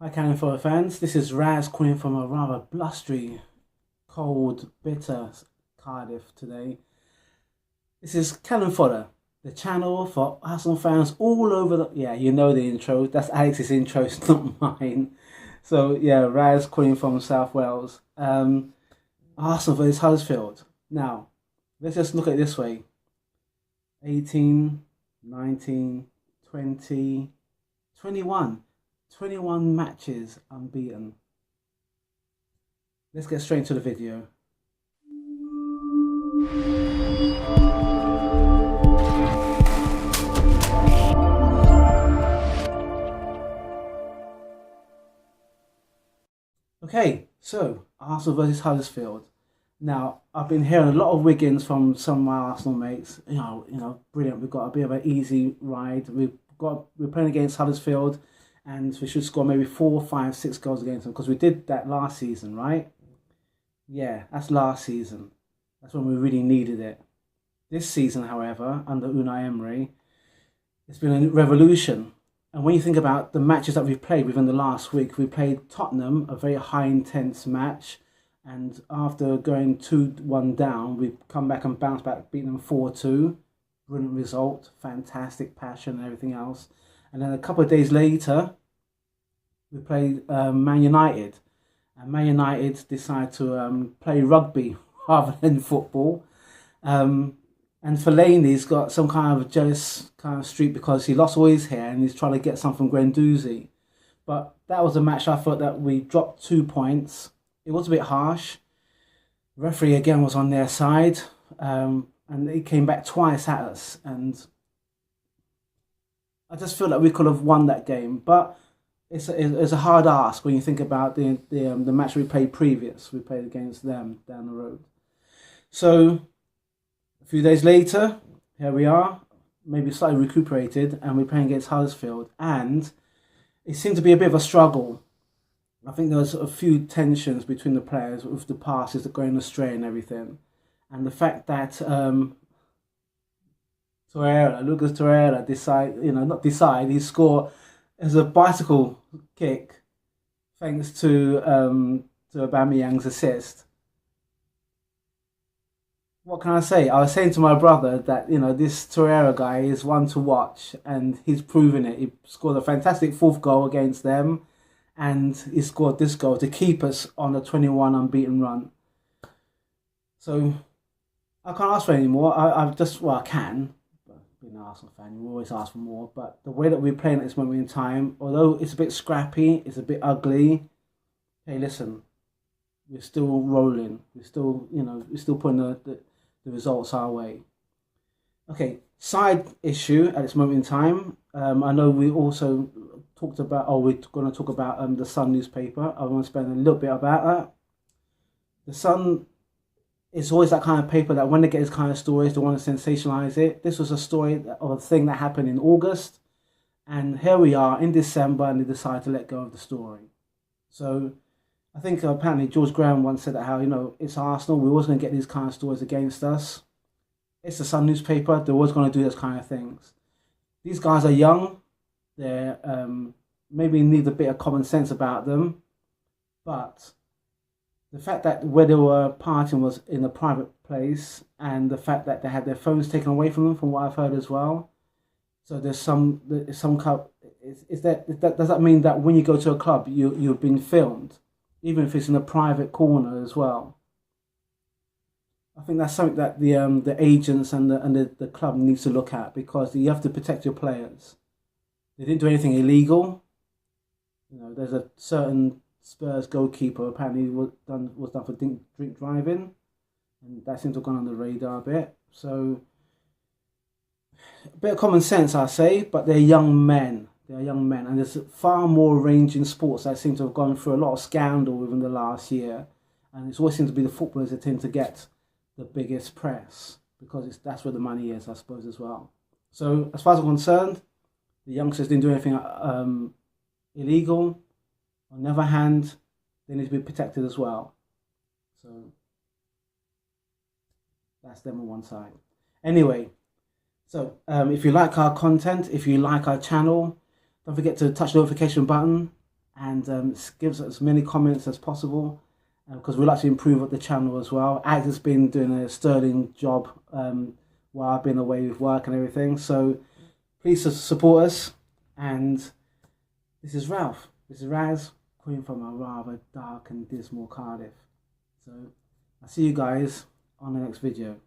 Hi, Cannon Fodder fans. This is Raz calling from a rather blustery, cold, bitter Cardiff today. This is Cannon Fodder, the channel for Arsenal fans all over the... Yeah, you know the intro. That's Alex's intro, it's not mine. So, yeah, Raz calling from South Wales. Arsenal versus Huddersfield. Now, let's just look at it this way. 18, 19, 20, 21. 21 matches unbeaten. Let's get straight into the video. Okay, so Arsenal versus Huddersfield. Now, I've been hearing a lot of wiggins from some of my Arsenal mates. Brilliant. We've got a bit of an easy ride. We're playing against Huddersfield, and we should score maybe 4, 5, 6 goals against them because we did that last season, right? Yeah, that's last season. That's when we really needed it. This season, however, under Unai Emery, it's been a revolution. And when you think about the matches that we've played within the last week, we played Tottenham, a very high intense match. And after going 2-1 down, we've come back and bounced back, beating them 4-2. Brilliant result, fantastic passion and everything else. And then a couple of days later, we played Man United. And Man United decided to play rugby rather than football. And Fellaini's got some kind of jealous kind of streak because he lost all his hair and he's trying to get some from Guendouzi. But that was a match I thought that we dropped 2 points. It was a bit harsh. The referee again was on their side. And he came back twice at us. And I just feel like we could have won that game. But it's a hard ask when you think about the match we played previous. We played against them down the road. So a few days later, here we are, maybe slightly recuperated, and we're playing against Huddersfield. And it seemed to be a bit of a struggle. I think there was a few tensions between the players with the passes that going astray and everything. And the fact that Lucas Torreira he scored as a bicycle kick thanks to Aubameyang's assist. What can I say? I was saying to my brother that, this Torreira guy is one to watch, and he's proven it. He scored a fantastic 4th goal against them, and he scored this goal to keep us on a 21 unbeaten run. So I can't ask for any more. I can. Being an Arsenal fan, you always ask for more. But the way that we're playing at this moment in time, although it's a bit scrappy, it's a bit ugly. Hey, listen, we're still rolling. We're still putting the results our way. Okay, side issue at this moment in time. I know we also talked about, we're going to talk about the Sun newspaper. I want to spend a little bit about that. The Sun is always that kind of paper that when they get this kind of stories, they want to sensationalize it. This was a story of a thing that happened in August. And here we are in December, and they decide to let go of the story. So I think apparently George Graham once said that how, it's Arsenal. We're always going to get these kind of stories against us. It's the Sun newspaper. They're always going to do those kind of things. These guys are young. They're maybe need a bit of common sense about them. But the fact that where they were partying was in a private place, and the fact that they had their phones taken away from them, from what I've heard as well. So there's some club. Does that mean that when you go to a club, you've been filmed, even if it's in a private corner as well? I think that's something that the agents and the club needs to look at, because you have to protect your players. They didn't do anything illegal. There's a certain Spurs goalkeeper apparently was done for drink driving, and that seems to have gone on the radar a bit. So a bit of common sense, I say, but they're young men. They're young men, and there's far more range in sports that seem to have gone through a lot of scandal within the last year, and it's always seems to be the footballers that tend to get the biggest press because that's where the money is, I suppose, as well. So as far as I'm concerned, the youngsters didn't do anything illegal. On the other hand, they need to be protected as well. So that's them on one side. Anyway, so if you like our content, if you like our channel, don't forget to touch the notification button and give us as many comments as possible, because we'd like to improve up the channel as well. Alex has been doing a sterling job while I've been away with work and everything. So please support us. And this is Ralph. This is Raz, calling from a rather dark and dismal Cardiff. So I'll see you guys on the next video.